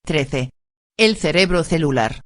13. El cerebro celular.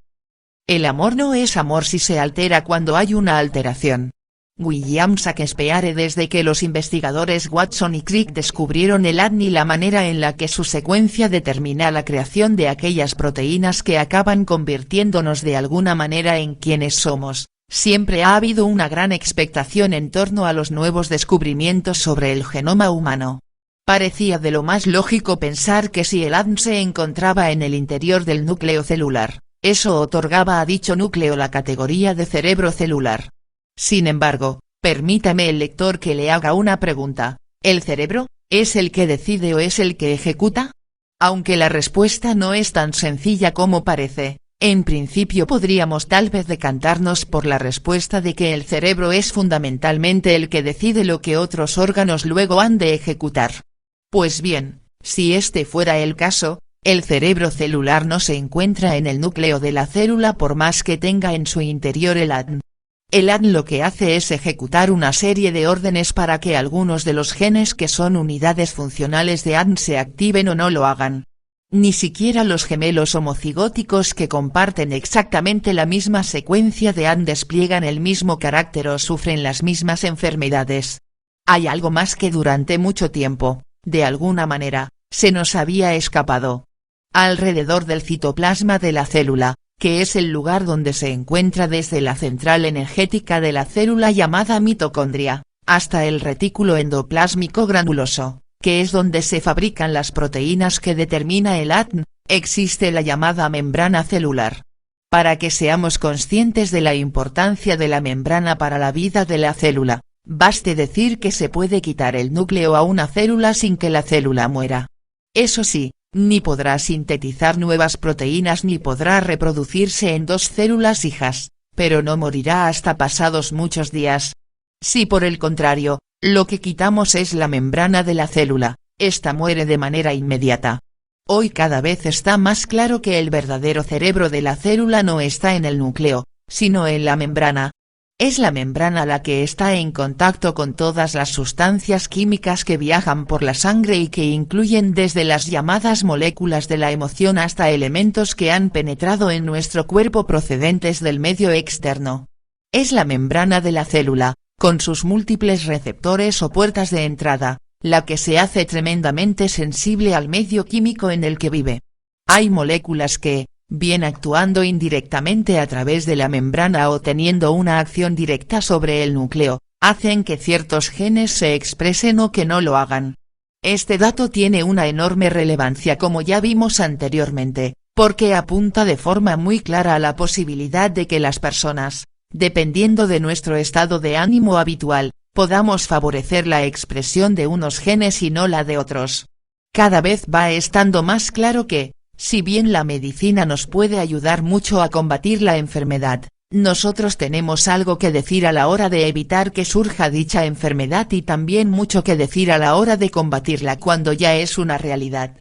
El amor no es amor si se altera cuando hay una alteración. William Shakespeare. Desde que los investigadores Watson y Crick descubrieron el ADN y la manera en la que su secuencia determina la creación de aquellas proteínas que acaban convirtiéndonos de alguna manera en quienes somos, siempre ha habido una gran expectación en torno a los nuevos descubrimientos sobre el genoma humano. Parecía de lo más lógico pensar que si el ADN se encontraba en el interior del núcleo celular, eso otorgaba a dicho núcleo la categoría de cerebro celular. Sin embargo, permítame el lector que le haga una pregunta: ¿el cerebro, es el que decide o es el que ejecuta? Aunque la respuesta no es tan sencilla como parece, en principio podríamos tal vez decantarnos por la respuesta de que el cerebro es fundamentalmente el que decide lo que otros órganos luego han de ejecutar. Pues bien, si este fuera el caso, el cerebro celular no se encuentra en el núcleo de la célula por más que tenga en su interior el ADN. El ADN lo que hace es ejecutar una serie de órdenes para que algunos de los genes que son unidades funcionales de ADN se activen o no lo hagan. Ni siquiera los gemelos homocigóticos que comparten exactamente la misma secuencia de ADN despliegan el mismo carácter o sufren las mismas enfermedades. Hay algo más que durante mucho tiempo, de alguna manera, se nos había escapado. Alrededor del citoplasma de la célula, que es el lugar donde se encuentra desde la central energética de la célula llamada mitocondria, hasta el retículo endoplásmico granuloso, que es donde se fabrican las proteínas que determina el ADN, existe la llamada membrana celular. Para que seamos conscientes de la importancia de la membrana para la vida de la célula, baste decir que se puede quitar el núcleo a una célula sin que la célula muera. Eso sí, ni podrá sintetizar nuevas proteínas ni podrá reproducirse en dos células hijas, pero no morirá hasta pasados muchos días. Si por el contrario, lo que quitamos es la membrana de la célula, ésta muere de manera inmediata. Hoy cada vez está más claro que el verdadero cerebro de la célula no está en el núcleo, sino en la membrana. Es la membrana la que está en contacto con todas las sustancias químicas que viajan por la sangre y que incluyen desde las llamadas moléculas de la emoción hasta elementos que han penetrado en nuestro cuerpo procedentes del medio externo. Es la membrana de la célula, con sus múltiples receptores o puertas de entrada, la que se hace tremendamente sensible al medio químico en el que vive. Hay moléculas que, bien actuando indirectamente a través de la membrana o teniendo una acción directa sobre el núcleo, hacen que ciertos genes se expresen o que no lo hagan. Este dato tiene una enorme relevancia como ya vimos anteriormente, porque apunta de forma muy clara a la posibilidad de que las personas, dependiendo de nuestro estado de ánimo habitual, podamos favorecer la expresión de unos genes y no la de otros. Cada vez va estando más claro que, si bien la medicina nos puede ayudar mucho a combatir la enfermedad, nosotros tenemos algo que decir a la hora de evitar que surja dicha enfermedad y también mucho que decir a la hora de combatirla cuando ya es una realidad.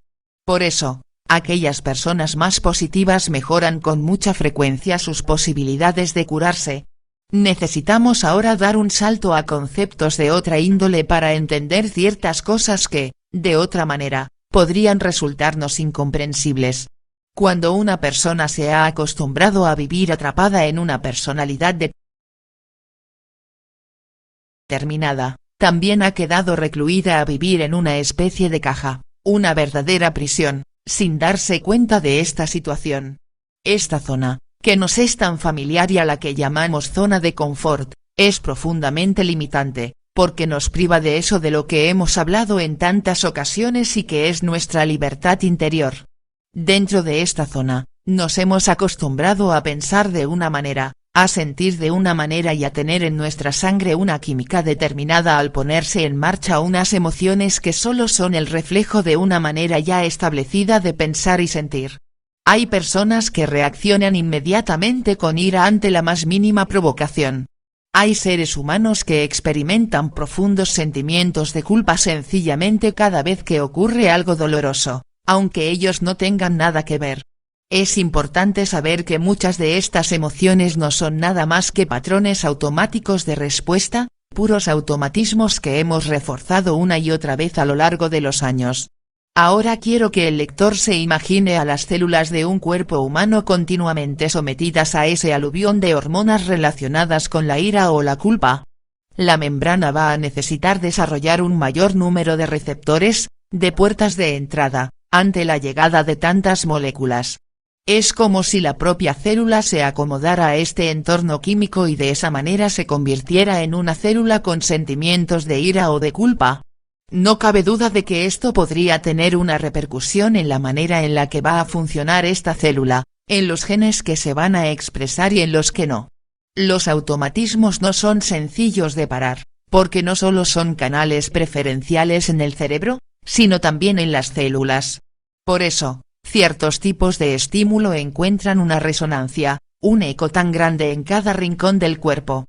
Por eso, aquellas personas más positivas mejoran con mucha frecuencia sus posibilidades de curarse. Necesitamos ahora dar un salto a conceptos de otra índole para entender ciertas cosas que, de otra manera, podrían resultarnos incomprensibles. Cuando una persona se ha acostumbrado a vivir atrapada en una personalidad determinada, también ha quedado recluida a vivir en una especie de caja, una verdadera prisión, sin darse cuenta de esta situación. Esta zona, que nos es tan familiar y a la que llamamos zona de confort, es profundamente limitante, porque nos priva de eso de lo que hemos hablado en tantas ocasiones y que es nuestra libertad interior. Dentro de esta zona, nos hemos acostumbrado a pensar de una manera, a sentir de una manera y a tener en nuestra sangre una química determinada al ponerse en marcha unas emociones que solo son el reflejo de una manera ya establecida de pensar y sentir. Hay personas que reaccionan inmediatamente con ira ante la más mínima provocación. Hay seres humanos que experimentan profundos sentimientos de culpa sencillamente cada vez que ocurre algo doloroso, aunque ellos no tengan nada que ver. Es importante saber que muchas de estas emociones no son nada más que patrones automáticos de respuesta, puros automatismos que hemos reforzado una y otra vez a lo largo de los años. Ahora quiero que el lector se imagine a las células de un cuerpo humano continuamente sometidas a ese aluvión de hormonas relacionadas con la ira o la culpa. La membrana va a necesitar desarrollar un mayor número de receptores, de puertas de entrada, ante la llegada de tantas moléculas. Es como si la propia célula se acomodara a este entorno químico y de esa manera se convirtiera en una célula con sentimientos de ira o de culpa. No cabe duda de que esto podría tener una repercusión en la manera en la que va a funcionar esta célula, en los genes que se van a expresar y en los que no. Los automatismos no son sencillos de parar, porque no solo son canales preferenciales en el cerebro, sino también en las células. Por eso, ciertos tipos de estímulo encuentran una resonancia, un eco tan grande en cada rincón del cuerpo.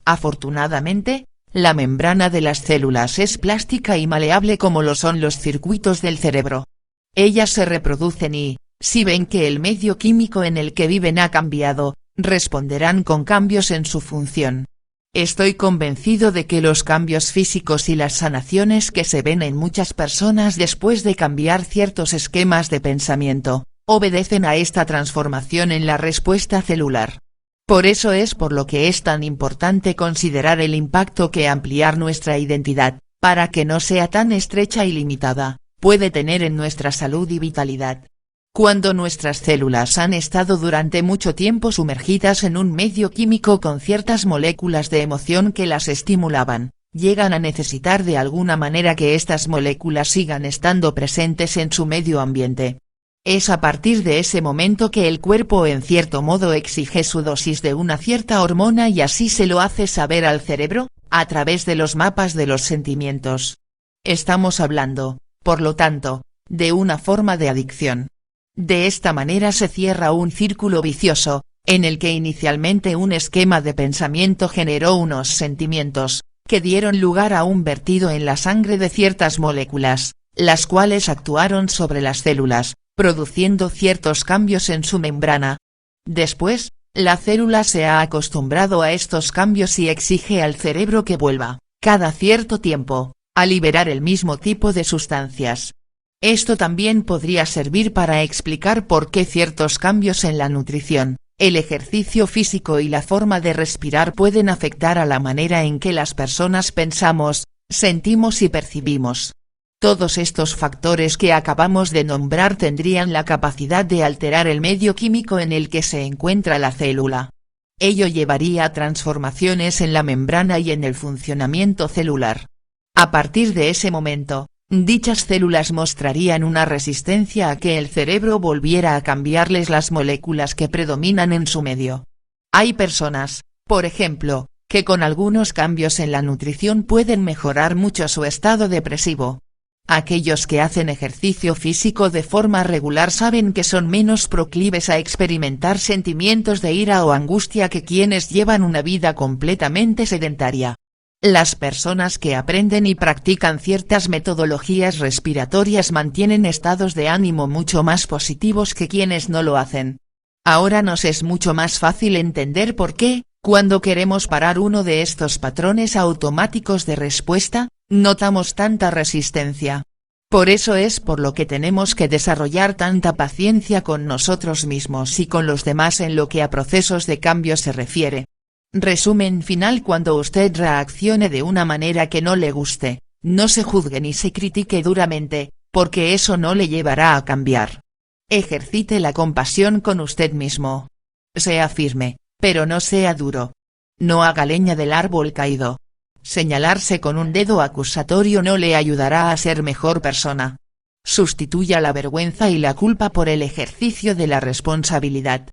Afortunadamente, la membrana de las células es plástica y maleable como lo son los circuitos del cerebro. Ellas se reproducen y, si ven que el medio químico en el que viven ha cambiado, responderán con cambios en su función. Estoy convencido de que los cambios físicos y las sanaciones que se ven en muchas personas después de cambiar ciertos esquemas de pensamiento, obedecen a esta transformación en la respuesta celular. Por eso es por lo que es tan importante considerar el impacto que ampliar nuestra identidad, para que no sea tan estrecha y limitada, puede tener en nuestra salud y vitalidad. Cuando nuestras células han estado durante mucho tiempo sumergidas en un medio químico con ciertas moléculas de emoción que las estimulaban, llegan a necesitar de alguna manera que estas moléculas sigan estando presentes en su medio ambiente. Es a partir de ese momento que el cuerpo en cierto modo exige su dosis de una cierta hormona y así se lo hace saber al cerebro, a través de los mapas de los sentimientos. Estamos hablando, por lo tanto, de una forma de adicción. De esta manera se cierra un círculo vicioso, en el que inicialmente un esquema de pensamiento generó unos sentimientos, que dieron lugar a un vertido en la sangre de ciertas moléculas, las cuales actuaron sobre las células, produciendo ciertos cambios en su membrana. Después, la célula se ha acostumbrado a estos cambios y exige al cerebro que vuelva, cada cierto tiempo, a liberar el mismo tipo de sustancias. Esto también podría servir para explicar por qué ciertos cambios en la nutrición, el ejercicio físico y la forma de respirar pueden afectar a la manera en que las personas pensamos, sentimos y percibimos. Todos estos factores que acabamos de nombrar tendrían la capacidad de alterar el medio químico en el que se encuentra la célula. Ello llevaría a transformaciones en la membrana y en el funcionamiento celular. A partir de ese momento, dichas células mostrarían una resistencia a que el cerebro volviera a cambiarles las moléculas que predominan en su medio. Hay personas, por ejemplo, que con algunos cambios en la nutrición pueden mejorar mucho su estado depresivo. Aquellos que hacen ejercicio físico de forma regular saben que son menos proclives a experimentar sentimientos de ira o angustia que quienes llevan una vida completamente sedentaria. Las personas que aprenden y practican ciertas metodologías respiratorias mantienen estados de ánimo mucho más positivos que quienes no lo hacen. Ahora nos es mucho más fácil entender por qué, cuando queremos parar uno de estos patrones automáticos de respuesta, notamos tanta resistencia. Por eso es por lo que tenemos que desarrollar tanta paciencia con nosotros mismos y con los demás en lo que a procesos de cambio se refiere. Resumen final: cuando usted reaccione de una manera que no le guste, no se juzgue ni se critique duramente, porque eso no le llevará a cambiar. Ejercite la compasión con usted mismo. Sea firme, pero no sea duro. No haga leña del árbol caído. Señalarse con un dedo acusatorio no le ayudará a ser mejor persona. Sustituya la vergüenza y la culpa por el ejercicio de la responsabilidad.